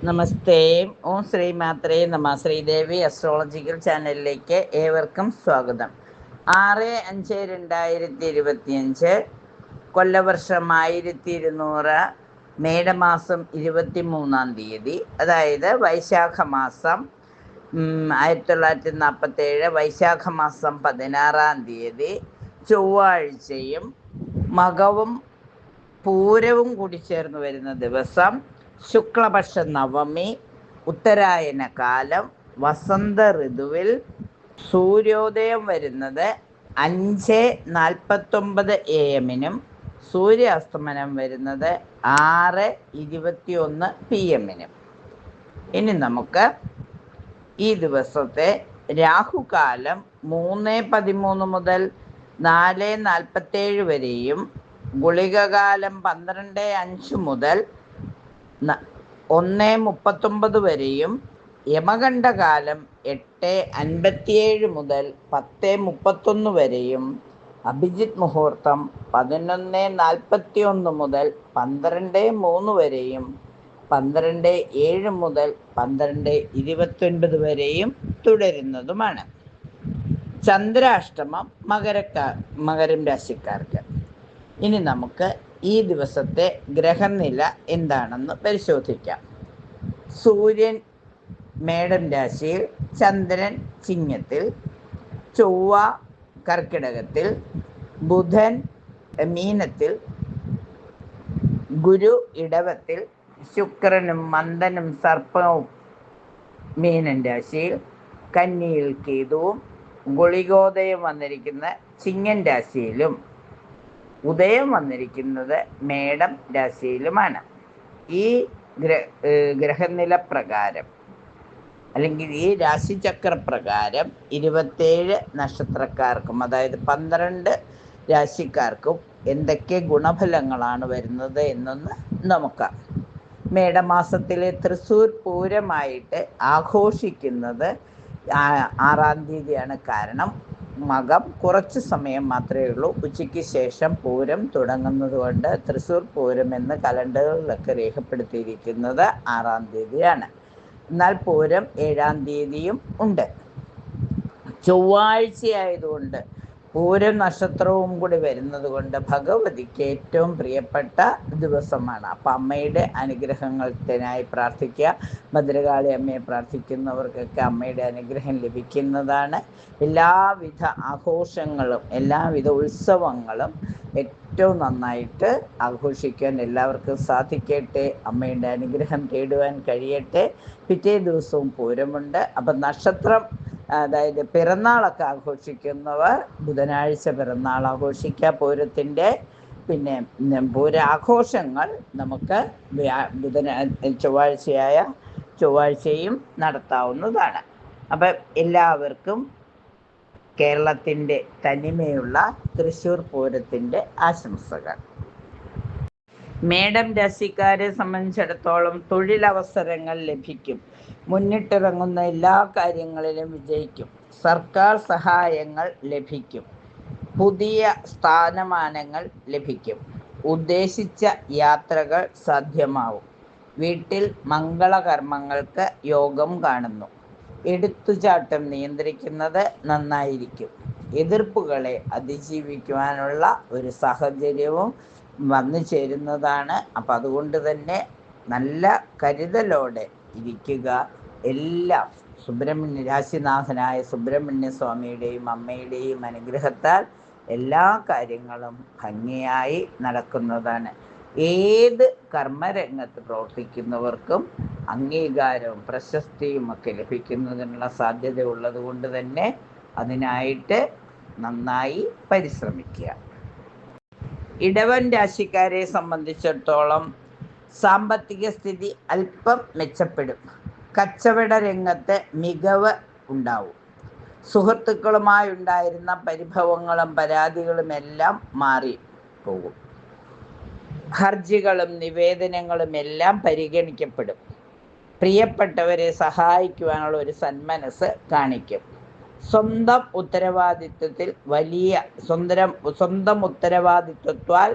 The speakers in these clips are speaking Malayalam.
നമസ്തേ. ഓം ശ്രീ മാത്രേ നമ. ശ്രീദേവി അസ്ട്രോളജിക്കൽ ചാനലിലേക്ക് ഏവർക്കും സ്വാഗതം. 6/5/2025 കൊല്ലവർഷം 1200 മേടമാസം 23-ാം തീയതി, അതായത് വൈശാഖ മാസം 1947 വൈശാഖ മാസം 16-ാം തീയതി ചൊവ്വാഴ്ചയും മകവും പൂരവും കൂടി ചേർന്ന് വരുന്ന ദിവസം, ശുക്ലപക്ഷ നവമി, ഉത്തരായന കാലം, വസന്ത ഋതുവിൽ സൂര്യോദയം വരുന്നത് 5:49 AM-നും സൂര്യാസ്തമനം വരുന്നത് 6:21 PM-നും. ഇനി നമുക്ക് ഈ ദിവസത്തെ രാഹുകാലം 3:13 മുതൽ 4:47 വരെയും ഗുളികകാലം 12:05 മുതൽ 1:39 വരെയും യമകണ്ഠകാലം 8:57 മുതൽ 10:31 വരെയും അഭിജിത്ത് മുഹൂർത്തം 11:41 മുതൽ 12:03 വരെയും 12:07 മുതൽ 12:29 വരെയും തുടരുന്നതുമാണ്. ചന്ദ്രാഷ്ടമം മകരം രാശിക്കാർക്ക്. ഇനി നമുക്ക് ഈ ദിവസത്തെ ഗ്രഹനില എന്താണെന്ന് പരിശോധിക്കാം. സൂര്യൻ മേടം രാശിയിൽ, ചന്ദ്രൻ ചിങ്ങത്തിൽ, ചൊവ്വ കർക്കിടകത്തിൽ, ബുധൻ മീനത്തിൽ, ഗുരു ഇടവത്തിൽ, ശുക്രനും മന്ദനും സർപ്പവും മീനൻ രാശിയിൽ, കന്നിയിൽ കേതുവും, ഗുളികോദയം വന്നിരിക്കുന്ന ചിങ്ങൻ രാശിയിലും ഉദയം വന്നിരിക്കുന്നത് മേടം രാശിയിലുമാണ്. ഈ ഗ്രഹനില പ്രകാരം, അല്ലെങ്കിൽ ഈ രാശിചക്രപ്രകാരം 27 നക്ഷത്രക്കാർക്കും, അതായത് 12 രാശിക്കാർക്കും എന്തൊക്കെ ഗുണഫലങ്ങളാണ് വരുന്നത് എന്നൊന്ന് നോക്കാം. മേടമാസത്തിലെ തൃശ്ശൂർ പൂരമായിട്ട് ആഘോഷിക്കുന്നത് 6-ാം തീയതിയാണ്. കാരണം മകം കുറച്ച് സമയം മാത്രമേ ഉള്ളൂ. ഉച്ചയ്ക്ക് ശേഷം പൂരം തുടങ്ങുന്നത് കൊണ്ട് തൃശ്ശൂർ പൂരം എന്ന് കലണ്ടറുകളിലൊക്കെ രേഖപ്പെടുത്തിയിരിക്കുന്നത് 6-ാം തീയതിയാണ്. എന്നാൽ പൂരം 7-ാം തീയതിയും ഉണ്ട്. ചൊവ്വാഴ്ചയായതുകൊണ്ട് പൂരം നക്ഷത്രവും കൂടി വരുന്നത് കൊണ്ട് ഭഗവതിക്ക് ഏറ്റവും പ്രിയപ്പെട്ട ദിവസമാണ്. അപ്പം അമ്മയുടെ അനുഗ്രഹത്തിനായി പ്രാർത്ഥിക്കുക. ഭദ്രകാളി അമ്മയെ പ്രാർത്ഥിക്കുന്നവർക്കൊക്കെ അമ്മയുടെ അനുഗ്രഹം ലഭിക്കുന്നതാണ്. എല്ലാവിധ ആഘോഷങ്ങളും എല്ലാവിധ ഉത്സവങ്ങളും ഏറ്റവും നന്നായിട്ട് ആഘോഷിക്കാൻ എല്ലാവർക്കും സാധിക്കട്ടെ. അമ്മയുടെ അനുഗ്രഹം തേടുവാൻ കഴിയട്ടെ. പിറ്റേ ദിവസവും പൂരമുണ്ട്. അപ്പം നക്ഷത്രം, അതായത് പിറന്നാളൊക്കെ ആഘോഷിക്കുന്നവർ ബുധനാഴ്ച പിറന്നാൾ ആഘോഷിക്കുക. പൂരത്തിൻ്റെ പൂരാഘോഷങ്ങൾ നമുക്ക് ചൊവ്വാഴ്ചയും നടത്താവുന്നതാണ്. അപ്പം എല്ലാവർക്കും കേരളത്തിൻ്റെ തനിമയുള്ള തൃശ്ശൂർ പൂരത്തിൻ്റെ ആശംസകൾ. മേടം രാശിക്കാരെ സംബന്ധിച്ചിടത്തോളം തൊഴിലവസരങ്ങൾ ലഭിക്കും. മുന്നിട്ടിറങ്ങുന്ന എല്ലാ കാര്യങ്ങളിലും വിജയിക്കും. സർക്കാർ സഹായങ്ങൾ ലഭിക്കും. പുതിയ സ്ഥാനമാനങ്ങൾ ലഭിക്കും. ഉദ്ദേശിച്ച യാത്രകൾ സാധ്യമാവും. വീട്ടിൽ മംഗളകർമ്മങ്ങൾക്ക് യോഗം കാണുന്നു. എടുത്തുചാട്ടം നിയന്ത്രിക്കുന്നത് നന്നായിരിക്കും. എതിർപ്പുകളെ അതിജീവിക്കുവാനുള്ള ഒരു സാഹചര്യവും വന്നു ചേരുന്നതാണ്. അപ്പം അതുകൊണ്ട് തന്നെ നല്ല കരുതലോടെ ഇരിക്കുക. എല്ലാം രാശിനാഥനായ സുബ്രഹ്മണ്യ സ്വാമിയുടെയും അമ്മയുടെയും അനുഗ്രഹത്താൽ എല്ലാ കാര്യങ്ങളും ഭംഗിയായി നടക്കുന്നതാണ്. ഏത് കർമ്മരംഗത്ത് പ്രവർത്തിക്കുന്നവർക്കും അംഗീകാരവും പ്രശസ്തിയും ഒക്കെ ലഭിക്കുന്നതിനുള്ള സാധ്യത ഉള്ളത് കൊണ്ട് തന്നെ അതിനായിട്ട് നന്നായി പരിശ്രമിക്കുക. ഇടവൻ രാശിക്കാരെ സംബന്ധിച്ചിടത്തോളം സാമ്പത്തിക സ്ഥിതി അല്പം മെച്ചപ്പെടും. കച്ചവട രംഗത്ത് മികവ് ഉണ്ടാവും. സുഹൃത്തുക്കളുമായി ഉണ്ടായിരുന്ന പരിഭവങ്ങളും പരാതികളും എല്ലാം മാറി പോകും. ഹർജികളും നിവേദനങ്ങളും എല്ലാം പരിഗണിക്കപ്പെടും. പ്രിയപ്പെട്ടവരെ സഹായിക്കുവാനുള്ള ഒരു സന്മനസ് കാണിക്കും. സ്വന്തം ഉത്തരവാദിത്വത്താൽ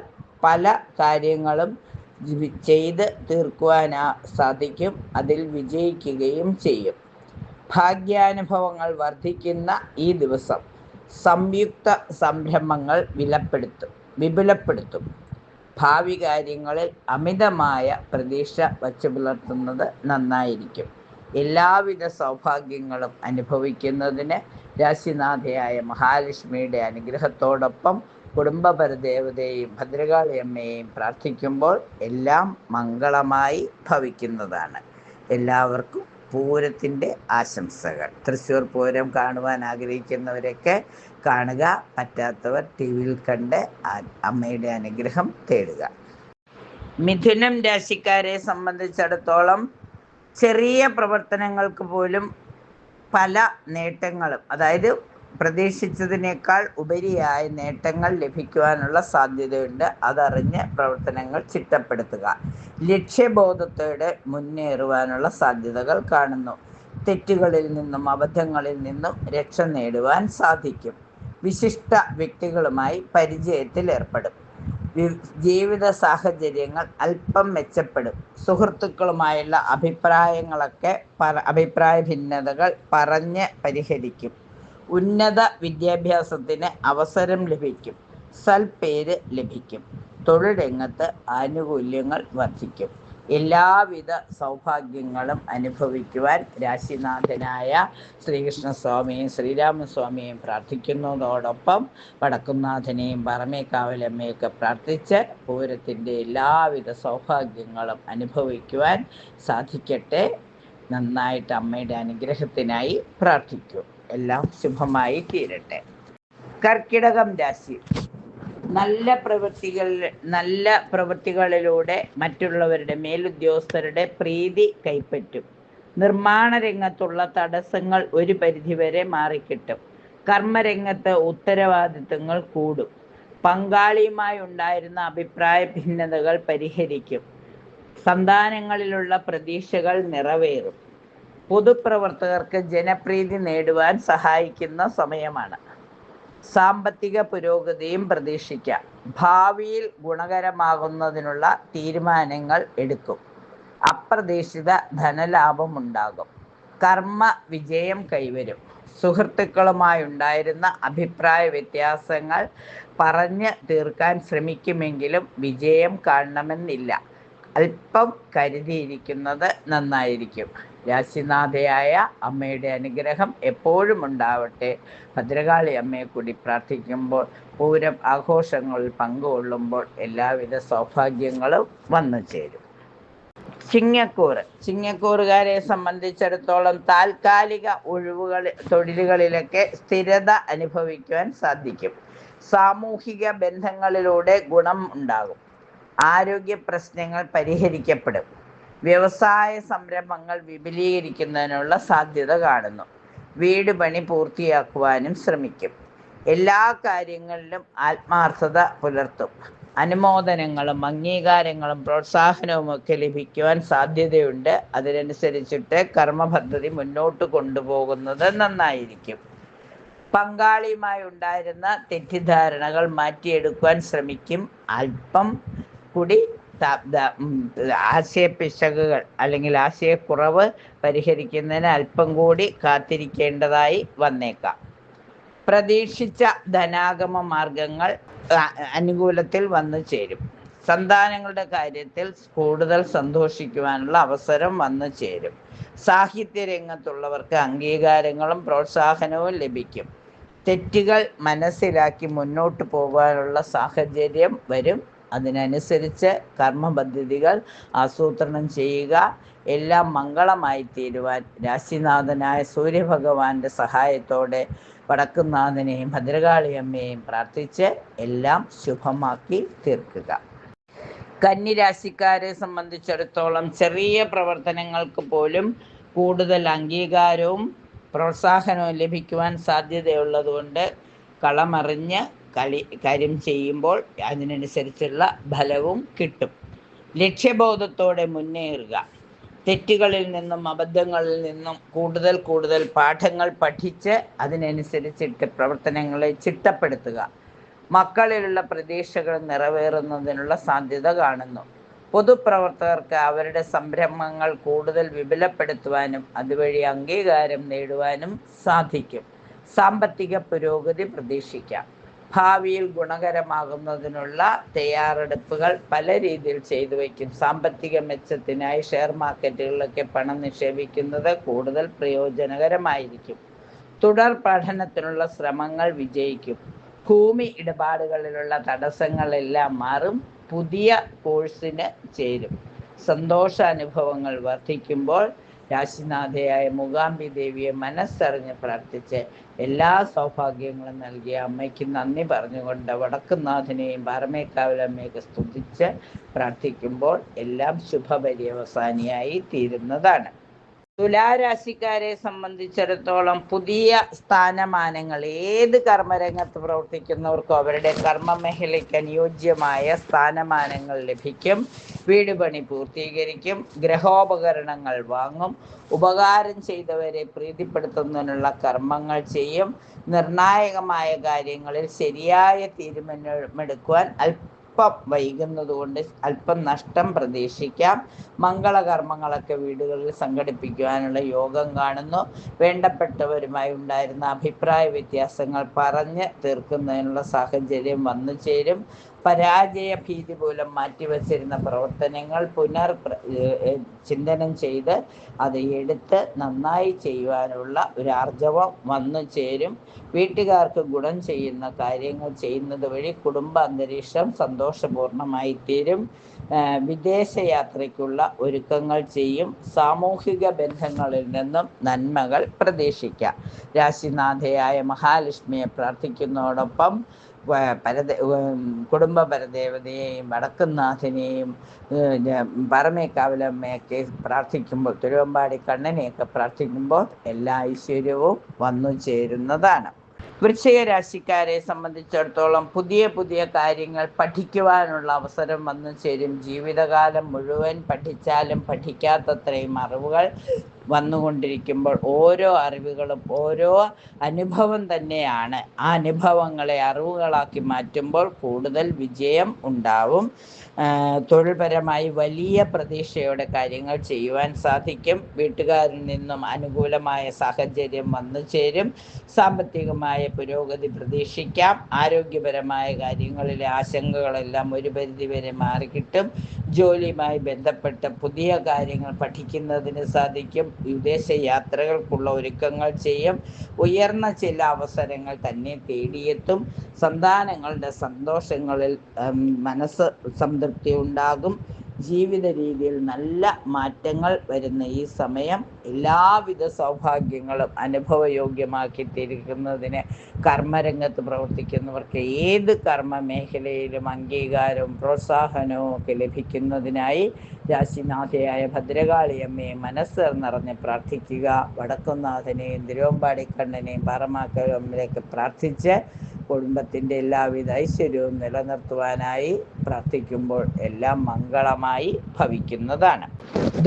പല കാര്യങ്ങളും ചെയ്ത് തീർക്കുവാൻ സാധിക്കും. അതിൽ വിജയിക്കുകയും ചെയ്യും. ഭാഗ്യാനുഭവങ്ങൾ വർദ്ധിക്കുന്ന ഈ ദിവസം സംയുക്ത സംരംഭങ്ങൾ വിപുലപ്പെടുത്തും. ഭാവി കാര്യങ്ങളിൽ അമിതമായ പ്രതീക്ഷ വച്ചു പുലർത്തുന്നത് നന്നായിരിക്കും. എല്ലാവിധ സൗഭാഗ്യങ്ങളും അനുഭവിക്കുന്നതിന് രാശിനാഥയായ മഹാലക്ഷ്മിയുടെ അനുഗ്രഹത്തോടൊപ്പം കുടുംബപരദേവതയെയും ഭദ്രകാളിയമ്മയെയും പ്രാർത്ഥിക്കുമ്പോൾ എല്ലാം മംഗളമായി ഭവിക്കുന്നതാണ്. എല്ലാവർക്കും പൂരത്തിൻ്റെ ആശംസകൾ. തൃശ്ശൂർ പൂരം കാണുവാൻ ആഗ്രഹിക്കുന്നവരൊക്കെ കാണുക. പറ്റാത്തവർ ടി.വിയിൽ കണ്ട് അമ്മയുടെ അനുഗ്രഹം തേടുക. മിഥുനം രാശിക്കാരെ സംബന്ധിച്ചിടത്തോളം ചെറിയ പ്രവർത്തനങ്ങൾക്ക് പോലും പല നേട്ടങ്ങളും, അതായത് പ്രതീക്ഷിച്ചതിനേക്കാൾ ഉപരിയായ നേട്ടങ്ങൾ ലഭിക്കുവാനുള്ള സാധ്യതയുണ്ട്. അതറിഞ്ഞ് പ്രവർത്തനങ്ങൾ ചിട്ടപ്പെടുത്തുക. ലക്ഷ്യബോധത്തോടെ മുന്നേറുവാനുള്ള സാധ്യതകൾ കാണുന്നു. തെറ്റുകളിൽ നിന്നും അബദ്ധങ്ങളിൽ നിന്നും രക്ഷ നേടുവാൻ സാധിക്കും. വിശിഷ്ട വ്യക്തികളുമായി പരിചയത്തിൽ ഏർപ്പെടും. ജീവിത സാഹചര്യങ്ങൾ അല്പം മെച്ചപ്പെടും. സുഹൃത്തുക്കളുമായുള്ള അഭിപ്രായ ഭിന്നതകൾ പറഞ്ഞ് പരിഹരിക്കും. ഉന്നത വിദ്യാഭ്യാസത്തിന് അവസരം ലഭിക്കും. സൽപ്പേര് ലഭിക്കും. തൊഴിൽ രംഗത്ത് ആനുകൂല്യങ്ങൾ വർദ്ധിക്കും. എല്ലാവിധ സൗഭാഗ്യങ്ങളും അനുഭവിക്കുവാൻ രാശിനാഥനായ ശ്രീകൃഷ്ണസ്വാമിയും ശ്രീരാമസ്വാമിയെയും പ്രാർത്ഥിക്കുന്നതോടൊപ്പം വടക്കുംനാഥനെയും പറമേക്കാവലമ്മയൊക്കെ പ്രാർത്ഥിച്ച് പൂരത്തിൻ്റെ എല്ലാവിധ സൗഭാഗ്യങ്ങളും അനുഭവിക്കുവാൻ സാധിക്കട്ടെ. നന്നായിട്ട് അമ്മയുടെ അനുഗ്രഹത്തിനായി പ്രാർത്ഥിക്കൂ. എല്ലാം ശുഭമായി തീരട്ടെ. കർക്കിടകം രാശി. നല്ല പ്രവൃത്തികളിലൂടെ മറ്റുള്ളവരുടെ മേലുദ്യോഗസ്ഥരുടെ പ്രീതി കൈപ്പറ്റും. നിർമ്മാണ രംഗത്തുള്ള തടസ്സങ്ങൾ ഒരു പരിധിവരെ മാറിക്കിട്ടും. കർമ്മരംഗത്ത് ഉത്തരവാദിത്തങ്ങൾ കൂടും. പങ്കാളിയുമായി ഉണ്ടായിരുന്ന അഭിപ്രായ ഭിന്നതകൾ പരിഹരിക്കും. സന്താനങ്ങളിലുള്ള പ്രതീക്ഷകൾ നിറവേറും. പൊതുപ്രവർത്തകർക്ക് ജനപ്രീതി നേടുവാൻ സഹായിക്കുന്ന സമയമാണ്. സാമ്പത്തിക പുരോഗതിയും പ്രതീക്ഷിക്കാം. ഭാവിയിൽ ഗുണകരമാകുന്നതിനുള്ള തീരുമാനങ്ങൾ എടുക്കും. അപ്രതീക്ഷിത ധനലാഭമുണ്ടാകും. കർമ്മ വിജയം കൈവരും. സുഹൃത്തുക്കളുമായുണ്ടായിരുന്ന അഭിപ്രായ വ്യത്യാസങ്ങൾ പറഞ്ഞ് തീർക്കാൻ ശ്രമിക്കുമെങ്കിലും വിജയം കാണണമെന്നില്ല. അല്പം കരുതിയിരിക്കുന്നത് നന്നായിരിക്കും. രാശിനാഥയായ അമ്മയുടെ അനുഗ്രഹം എപ്പോഴും ഉണ്ടാവട്ടെ. ഭദ്രകാളി അമ്മയെ കൂടി പ്രാർത്ഥിക്കുമ്പോൾ പൂരം ആഘോഷങ്ങളിൽ പങ്കുകൊള്ളുമ്പോൾ എല്ലാവിധ സൗഭാഗ്യങ്ങളും വന്നു ചേരും. ചിങ്ങക്കൂറുകാരെ സംബന്ധിച്ചിടത്തോളം താൽക്കാലിക തൊഴിലുകളിലൊക്കെ സ്ഥിരത അനുഭവിക്കുവാൻ സാധിക്കും. സാമൂഹിക ബന്ധങ്ങളിലൂടെ ഗുണം ഉണ്ടാകും. ആരോഗ്യ പ്രശ്നങ്ങൾ പരിഹരിക്കപ്പെടും. വ്യവസായ സംരംഭങ്ങൾ വിപുലീകരിക്കുന്നതിനുള്ള സാധ്യത കാണുന്നു. വീട് പണി പൂർത്തിയാക്കുവാനും ശ്രമിക്കും. എല്ലാ കാര്യങ്ങളിലും ആത്മാർത്ഥത പുലർത്തും. അനുമോദനങ്ങളും അംഗീകാരങ്ങളും പ്രോത്സാഹനവുമൊക്കെ ലഭിക്കുവാൻ സാധ്യതയുണ്ട്. അതിനനുസരിച്ചിട്ട് കർമ്മപദ്ധതി മുന്നോട്ട് കൊണ്ടുപോകുന്നത് നന്നായിരിക്കും. പങ്കാളിയുമായി ഉണ്ടായിരുന്ന തെറ്റിദ്ധാരണകൾ മാറ്റിയെടുക്കുവാൻ ശ്രമിക്കും. അല്പം കൂടി ആശയപ്പിശകുകൾ അല്ലെങ്കിൽ ആശയക്കുറവ് പരിഹരിക്കുന്നതിന് അല്പം കൂടി കാത്തിരിക്കേണ്ടതായി വന്നേക്കാം. പ്രതീക്ഷിച്ച ധനാഗമ മാർഗങ്ങൾ അനുകൂലത്തിൽ വന്നു ചേരും. സന്താനങ്ങളുടെ കാര്യത്തിൽ കൂടുതൽ സന്തോഷിക്കുവാനുള്ള അവസരം വന്നു ചേരും. സാഹിത്യ രംഗത്തുള്ളവർക്ക് അംഗീകാരങ്ങളും പ്രോത്സാഹനവും ലഭിക്കും. തെറ്റുകൾ മനസ്സിലാക്കി മുന്നോട്ട് പോകാനുള്ള സാഹചര്യം വരും. അതിനനുസരിച്ച് കർമ്മപദ്ധതികൾ ആസൂത്രണം ചെയ്യുക. എല്ലാം മംഗളമായി തീരുവാൻ രാശിനാഥനായ സൂര്യഭഗവാന്റെ സഹായത്തോടെ വടക്കുംനാഥനെയും ഭദ്രകാളിയമ്മയെയും പ്രാർത്ഥിച്ച് എല്ലാം ശുഭമാക്കി തീർക്കുക. കന്നിരാശിക്കാരെ സംബന്ധിച്ചിടത്തോളം ചെറിയ പ്രവർത്തനങ്ങൾക്ക് പോലും കൂടുതൽ അംഗീകാരവും പ്രോത്സാഹനവും ലഭിക്കുവാൻ സാധ്യതയുള്ളതുകൊണ്ട് കളമറിഞ്ഞ് കാര്യം ചെയ്യുമ്പോൾ അതിനനുസരിച്ചുള്ള ഫലവും കിട്ടും. ലക്ഷ്യബോധത്തോടെ മുന്നേറുക. തെറ്റുകളിൽ നിന്നും അബദ്ധങ്ങളിൽ നിന്നും കൂടുതൽ പാഠങ്ങൾ പഠിച്ച് അതിനനുസരിച്ചിട്ട് പ്രവർത്തനങ്ങളെ ചിട്ടപ്പെടുത്തുക. മക്കളിലുള്ള പ്രതീക്ഷകൾ നിറവേറുന്നതിനുള്ള സാധ്യത കാണുന്നു. പൊതുപ്രവർത്തകർക്ക് അവരുടെ സംരംഭങ്ങൾ കൂടുതൽ വിപുലപ്പെടുത്തുവാനും അതുവഴി അംഗീകാരം നേടുവാനും സാധിക്കും. സാമ്പത്തിക പുരോഗതി പ്രതീക്ഷിക്കാം. ഭാവിയിൽ ഗുണകരമാകുന്നതിനുള്ള തയ്യാറെടുപ്പുകൾ പല രീതിയിൽ ചെയ്തു വയ്ക്കും. സാമ്പത്തിക മെച്ചത്തിനായി ഷെയർ മാർക്കറ്റുകളിലൊക്കെ പണം നിക്ഷേപിക്കുന്നത് കൂടുതൽ പ്രയോജനകരമായിരിക്കും. തുടർ പഠനത്തിനുള്ള ശ്രമങ്ങൾ വിജയിക്കും. ഭൂമി ഇടപാടുകളിലുള്ള തടസ്സങ്ങളെല്ലാം മാറും. പുതിയ കോഴ്സിന് ചേരും. സന്തോഷാനുഭവങ്ങൾ വർദ്ധിക്കുമ്പോൾ രാശിനാഥയായ മൂകാംബി ദേവിയെ മനസ്സറിഞ്ഞ് പ്രാർത്ഥിച്ച് എല്ലാ സൗഭാഗ്യങ്ങളും നൽകിയ അമ്മയ്ക്ക് നന്ദി പറഞ്ഞുകൊണ്ട് വടക്കുംനാഥനെയും പാറമേക്കാവിലമ്മയൊക്കെ സ്തുതിച്ച് പ്രാർത്ഥിക്കുമ്പോൾ എല്ലാം ശുഭപര്യവസാനിയായി തീരുന്നതാണ്. തുലാരാശിക്കാരെ സംബന്ധിച്ചിടത്തോളം പുതിയ സ്ഥാനമാനങ്ങൾ ഏത് കർമ്മരംഗത്ത് പ്രവർത്തിക്കുന്നവർക്കും അവരുടെ കർമ്മമേഖലയ്ക്ക് അനുയോജ്യമായ സ്ഥാനമാനങ്ങൾ ലഭിക്കും. വീട് പണി പൂർത്തീകരിക്കും. ഗ്രഹോപകരണങ്ങൾ വാങ്ങും. ഉപകാരം ചെയ്തവരെ പ്രീതിപ്പെടുത്തുന്നതിനുള്ള കർമ്മങ്ങൾ ചെയ്യും. നിർണായകമായ കാര്യങ്ങളിൽ ശരിയായ തീരുമാനമെടുക്കുവാൻ അല്പം വൈകുന്നതുകൊണ്ട് അല്പം നഷ്ടം പ്രതീക്ഷിക്കാം. മംഗളകർമ്മങ്ങളൊക്കെ വീടുകളിൽ സംഘടിപ്പിക്കുവാനുള്ള യോഗം കാണുന്നു. വേണ്ടപ്പെട്ടവരുമായി ഉണ്ടായിരുന്ന അഭിപ്രായ വ്യത്യാസങ്ങൾ പറഞ്ഞ് തീർക്കുന്നതിനുള്ള സാഹചര്യം വന്നു ചേരും. പരാജയ ഭീതി മൂലം മാറ്റിവച്ചിരുന്ന പ്രവർത്തനങ്ങൾ ചിന്തനം ചെയ്ത് അത് എടുത്ത് നന്നായി ചെയ്യുവാനുള്ള ഒരു ആർജവം വന്നു ചേരും. വീട്ടുകാർക്ക് ഗുണം ചെയ്യുന്ന കാര്യങ്ങൾ ചെയ്യുന്നത് വഴി കുടുംബ അന്തരീക്ഷം സന്തോഷപൂർണമായി തീരും. വിദേശയാത്രയ്ക്കുള്ള ഒരുക്കങ്ങൾ ചെയ്യും. സാമൂഹിക ബന്ധങ്ങളിൽ നിന്നും നന്മകൾ പ്രതീക്ഷിക്കാം. രാശിനാഥയായ മഹാലക്ഷ്മിയെ പ്രാർത്ഥിക്കുന്നതോടൊപ്പം കുടുംബ പരദേവതയെയും വടക്കുംനാഥനെയും പാറമേക്കാവിലമ്മയൊക്കെ പ്രാർത്ഥിക്കുമ്പോൾ, തിരുവമ്പാടി കണ്ണനെയൊക്കെ പ്രാർത്ഥിക്കുമ്പോൾ എല്ലാ ഐശ്വര്യവും വന്നു ചേരുന്നതാണ്. വൃശ്ചിക രാശിക്കാരെ സംബന്ധിച്ചിടത്തോളം പുതിയ പുതിയ കാര്യങ്ങൾ പഠിക്കുവാനുള്ള അവസരം വന്നു ചേരും. ജീവിതകാലം മുഴുവൻ പഠിച്ചാലും പഠിക്കാത്തത്രയും അറിവുകൾ വന്നുകൊണ്ടിരിക്കുമ്പോൾ ഓരോ അറിവുകളും ഓരോ അനുഭവം തന്നെയാണ്. ആ അനുഭവങ്ങളെ അറിവുകളാക്കി മാറ്റുമ്പോൾ കൂടുതൽ വിജയം ഉണ്ടാവും. തൊഴിൽപരമായി വലിയ പ്രതീക്ഷയോടെ കാര്യങ്ങൾ ചെയ്യുവാൻ സാധിക്കും. വീട്ടുകാരിൽ നിന്നും അനുകൂലമായ സാഹചര്യം വന്നു ചേരും. സാമ്പത്തികമായ പുരോഗതി പ്രതീക്ഷിക്കാം. ആരോഗ്യപരമായ കാര്യങ്ങളിലെ ആശങ്കകളെല്ലാം ഒരു പരിധിവരെ മാറിക്കിട്ടും. ജോലിയുമായി ബന്ധപ്പെട്ട പുതിയ കാര്യങ്ങൾ പഠിക്കുന്നതിന് സാധിക്കും. വിദേശ യാത്രകൾക്കുള്ള ഒരുക്കങ്ങൾ ചെയ്യും. ഉയർന്ന ചില അവസരങ്ങൾ തന്നെ തേടിയെത്തും. സന്താനങ്ങളുടെ സന്തോഷങ്ങളിൽ മനസ്സ് സംതൃപ്തി ഉണ്ടാകും. ജീവിത രീതിയിൽ നല്ല മാറ്റങ്ങൾ വരുന്ന ഈ സമയം എല്ലാവിധ സൗഭാഗ്യങ്ങളും അനുഭവയോഗ്യമാക്കി തീർക്കുന്നതിന് കർമ്മരംഗത്ത് പ്രവർത്തിക്കുന്നവർക്ക് ഏത് കർമ്മ മേഖലയിലും അംഗീകാരവും പ്രോത്സാഹനവും ഒക്കെ ലഭിക്കുന്നതിനായി രാശിനാഥയായ ഭദ്രകാളിയമ്മയെ മനസ്സ് നിറഞ്ഞ് പ്രാർത്ഥിക്കുക. വടക്കുംനാഥനെയും തിരുവമ്പാടിക്കണ്ണനെയും പാറമേക്കാവിലമ്മയൊക്കെ പ്രാർത്ഥിച്ച് കുടുംബത്തിൻ്റെ എല്ലാവിധ ഐശ്വര്യവും നിലനിർത്തുവാനായി പ്രാർത്ഥിക്കുമ്പോൾ എല്ലാം മംഗളമായി ഭവിക്കുന്നതാണ്.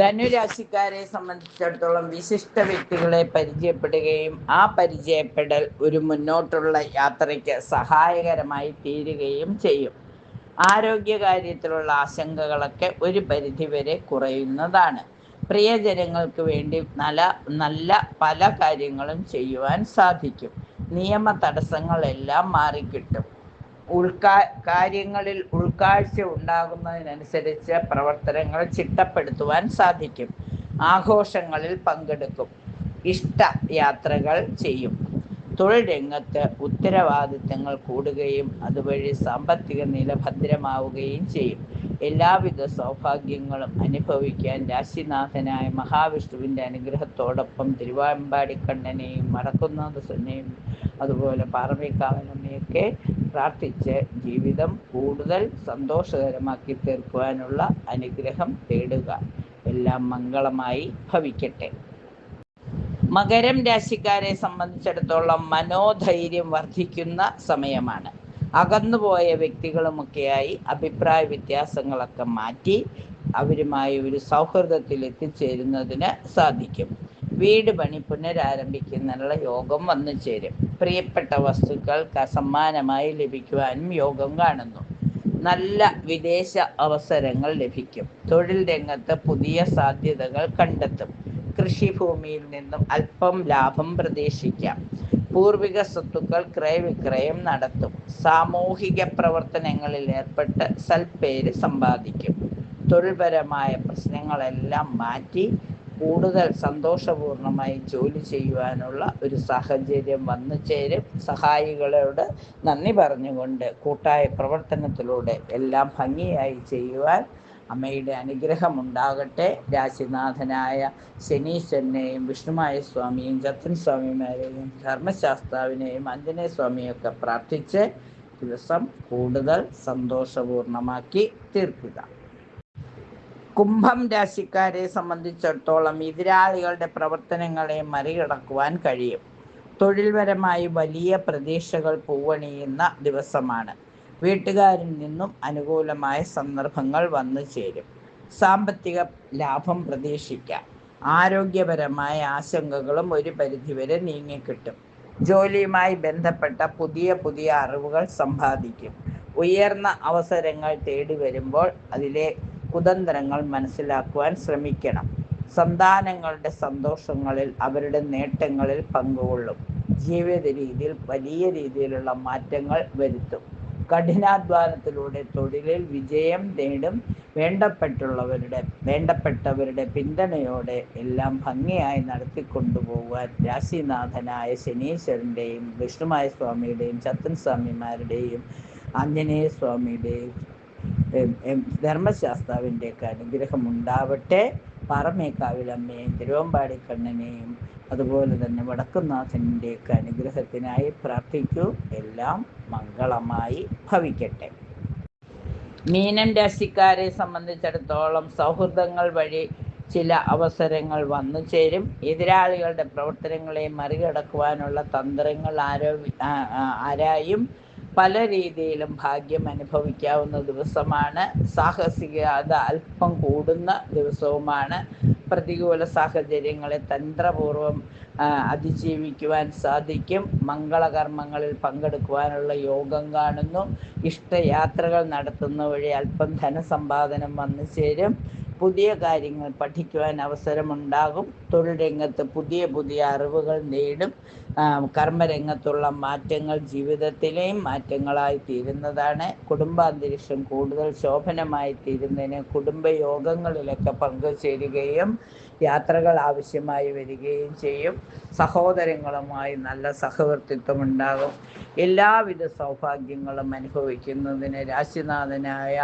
ധനുരാശിക്കാരെ സംബന്ധിച്ചിടത്തോളം വിശിഷ്ട വ്യക്തികളെ പരിചയപ്പെടുകയും ആ പരിചയപ്പെടൽ ഒരു മുന്നോട്ടുള്ള യാത്രയ്ക്ക് സഹായകരമായി തീരുകയും ചെയ്യും. ആരോഗ്യകാര്യത്തിലുള്ള ആശങ്കകളൊക്കെ ഒരു പരിധിവരെ കുറയുന്നതാണ്. പ്രിയജനങ്ങൾക്ക് വേണ്ടി നല്ല പല കാര്യങ്ങളും ചെയ്യുവാൻ സാധിക്കും. നിയമ തടസ്സങ്ങളെല്ലാം മാറിക്കിട്ടും. കാര്യങ്ങളിൽ ഉൾക്കാഴ്ച ഉണ്ടാകുന്നതിനനുസരിച്ച് പ്രവർത്തനങ്ങൾ ചിട്ടപ്പെടുത്തുവാൻ സാധിക്കും. ആഘോഷങ്ങളിൽ പങ്കെടുക്കും. ഇഷ്ടയാത്രകൾ ചെയ്യും. തൊഴിൽ രംഗത്ത് ഉത്തരവാദിത്തങ്ങൾ കൂടുകയും അതുവഴി സാമ്പത്തിക നില ഭദ്രമാവുകയും ചെയ്യും. എല്ലാവിധ സൗഭാഗ്യങ്ങളും അനുഭവിക്കാൻ രാശിനാഥനായ മഹാവിഷ്ണുവിൻ്റെ അനുഗ്രഹത്തോടൊപ്പം തിരുവമ്പാടിക്കണ്ണനെയും വടക്കുംനാഥനെയും അതുപോലെ പാറമേക്കാവിലമ്മയൊക്കെ പ്രാർത്ഥിച്ച് ജീവിതം കൂടുതൽ സന്തോഷകരമാക്കി തീർക്കുവാനുള്ള അനുഗ്രഹം തേടുക. എല്ലാം മംഗളമായി ഭവിക്കട്ടെ. മകരം രാശിക്കാരെ സംബന്ധിച്ചിടത്തോളം മനോധൈര്യം വർദ്ധിക്കുന്ന സമയമാണ്. അകന്നുപോയ വ്യക്തികളുമൊക്കെയായി അഭിപ്രായ വ്യത്യാസങ്ങളൊക്കെ മാറ്റി അവരുമായി ഒരു സൗഹൃദത്തിൽ എത്തിച്ചേരുന്നതിന് സാധിക്കും. വീട് പണി പുനരാരംഭിക്കുന്നതിനുള്ള യോഗം വന്നു ചേരും. പ്രിയപ്പെട്ട വസ്തുക്കൾ സമ്മാനമായി ലഭിക്കുവാനും യോഗം കാണുന്നു. നല്ല വിദേശ അവസരങ്ങൾ ലഭിക്കും. തൊഴിൽ രംഗത്ത് പുതിയ സാധ്യതകൾ കണ്ടെത്തും. കൃഷിഭൂമിയിൽ നിന്നും അല്പം ലാഭം പ്രതീക്ഷിക്കാം. പൂർവിക സ്വത്തുക്കൾ ക്രയവിക്രയം നടത്തും. സാമൂഹിക പ്രവർത്തനങ്ങളിൽ ഏർപ്പെട്ട് സൽപ്പേര് സമ്പാദിക്കും. തൊഴിൽപരമായ പ്രശ്നങ്ങളെല്ലാം മാറ്റി കൂടുതൽ സന്തോഷപൂർണമായി ജോലി ചെയ്യുവാനുള്ള ഒരു സാഹചര്യം വന്നു ചേരും. സഹായികളോട് നന്ദി പറഞ്ഞുകൊണ്ട് കൂട്ടായ പ്രവർത്തനത്തിലൂടെ എല്ലാം ഭംഗിയായി ചെയ്യുവാൻ അമ്മയുടെ അനുഗ്രഹം ഉണ്ടാകട്ടെ. രാശിനാഥനായ ശനീശ്വരനെയും വിഷ്ണുമായ സ്വാമിയും ചത്തൻ സ്വാമിമാരെയും ധർമ്മശാസ്താവിനെയും ആഞ്ജനേയ സ്വാമിയൊക്കെ പ്രാർത്ഥിച്ച് ദിവസം കൂടുതൽ സന്തോഷപൂർണമാക്കി തീർക്കുക. കുംഭം രാശിക്കാരെ സംബന്ധിച്ചിടത്തോളം എതിരാളികളുടെ പ്രവർത്തനങ്ങളെ മറികടക്കുവാൻ കഴിയും. തൊഴിൽപരമായി വലിയ പ്രതീക്ഷകൾ പൂവണിയുന്ന ദിവസമാണ്. വീട്ടുകാരിൽ നിന്നും അനുകൂലമായ സന്ദർഭങ്ങൾ വന്നു ചേരും. സാമ്പത്തിക ലാഭം പ്രതീക്ഷിക്കാം. ആരോഗ്യപരമായ ആശങ്കകളും ഒരു പരിധിവരെ നീങ്ങിക്കിട്ടും. ജോലിയുമായി ബന്ധപ്പെട്ട പുതിയ അറിവുകൾ സമ്പാദിക്കും. ഉയർന്ന അവസരങ്ങൾ തേടി വരുമ്പോൾ അതിലെ കുതന്ത്രങ്ങൾ മനസ്സിലാക്കുവാൻ ശ്രമിക്കണം. സന്താനങ്ങളുടെ സന്തോഷങ്ങളിൽ അവരുടെ നേട്ടങ്ങളിൽ പങ്കുകൊള്ളും. ജീവിത രീതിയിൽ വലിയ രീതിയിലുള്ള മാറ്റങ്ങൾ വരുത്തും. കഠിനാധ്വാനത്തിലൂടെ തൊഴിലിൽ വിജയം നേടും. വേണ്ടപ്പെട്ടവരുടെ പിന്തുണയോടെ എല്ലാം ഭംഗിയായി നടത്തിക്കൊണ്ടുപോകുവാൻ രാശിനാഥനായ ശനീശ്വരൻ്റെയും വിഷ്ണുമായ സ്വാമിയുടെയും ചത്തൻ സ്വാമിമാരുടെയും ആഞ്ജനേയ സ്വാമിയുടെയും ധർമ്മശാസ്താവിൻ്റെയൊക്കെ അനുഗ്രഹം ഉണ്ടാവട്ടെ. പാറമേക്കാവിലമ്മയെയും തിരുവമ്പാടിക്കണ്ണനെയും അതുപോലെ തന്നെ വടക്കുംനാഥൻ്റെയൊക്കെ അനുഗ്രഹത്തിനായി പ്രാർത്ഥിക്കൂ. എല്ലാം മംഗളമായി ഭവിക്കട്ടെ. മീനം രാശിക്കാരെ സംബന്ധിച്ചിടത്തോളം സൗഹൃദങ്ങൾ വഴി ചില അവസരങ്ങൾ വന്നു ചേരും. എതിരാളികളുടെ പ്രവർത്തനങ്ങളെ മറികടക്കുവാനുള്ള തന്ത്രങ്ങൾ ആരായും. പല രീതിയിലും ഭാഗ്യം അനുഭവിക്കാവുന്ന ദിവസമാണ്. സാഹസികത അല്പം കൂടുന്ന ദിവസവുമാണ്. പ്രതികൂല സാഹചര്യങ്ങളെ തന്ത്രപൂർവം അതിജീവിക്കുവാൻ സാധിക്കും. മംഗളകർമ്മങ്ങളിൽ പങ്കെടുക്കുവാനുള്ള യോഗം കാണുന്നു. ഇഷ്ടയാത്രകൾ നടത്തുന്ന വഴി അല്പം ധനസമ്പാദനം വന്നു ചേരും. പുതിയ കാര്യങ്ങൾ പഠിക്കുവാൻ അവസരമുണ്ടാകും. തൊഴിൽ രംഗത്ത് പുതിയ അറിവുകൾ നേടും. കർമ്മരംഗത്തുള്ള മാറ്റങ്ങൾ ജീവിതത്തിലെയും മാറ്റങ്ങളായി തീരുന്നതാണ്. കുടുംബാന്തരീക്ഷം കൂടുതൽ ശോഭനമായി തീരുന്നതിന് കുടുംബയോഗങ്ങളിലൊക്കെ പങ്കുചേരുകയും യാത്രകൾ ആവശ്യമായി വരികയും ചെയ്യും. സഹോദരങ്ങളുമായി നല്ല സഹവർത്തിത്വം ഉണ്ടാകും. എല്ലാവിധ സൗഭാഗ്യങ്ങളും അനുഭവിക്കുന്നതിന് രാശിനാഥനായ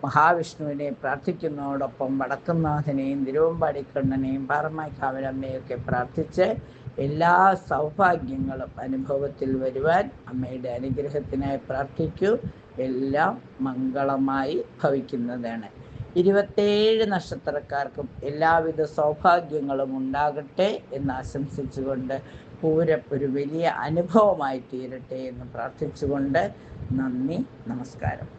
മഹാവിഷ്ണുവിനെ പ്രാർത്ഥിക്കുന്നതോടൊപ്പം വടക്കുംനാഥനെയും തിരുവമ്പാടിക്കണ്ണനെയും പാറമേക്കാവിലമ്മയൊക്കെ പ്രാർത്ഥിച്ച് എല്ലാ സൗഭാഗ്യങ്ങളും അനുഭവത്തിൽ വരുവാൻ അമ്മയുടെ അനുഗ്രഹത്തിനായി പ്രാർത്ഥിക്കൂ. എല്ലാം മംഗളമായി ഭവിക്കുന്നതാണ്. 27 നക്ഷത്രക്കാർക്കും എല്ലാവിധ സൗഭാഗ്യങ്ങളും ഉണ്ടാകട്ടെ എന്ന് ആശംസിച്ചുകൊണ്ട് പൂരം ഒരു വലിയ അനുഭവമായി തീരട്ടെ എന്ന് പ്രാർത്ഥിച്ചുകൊണ്ട് നന്ദി, നമസ്കാരം.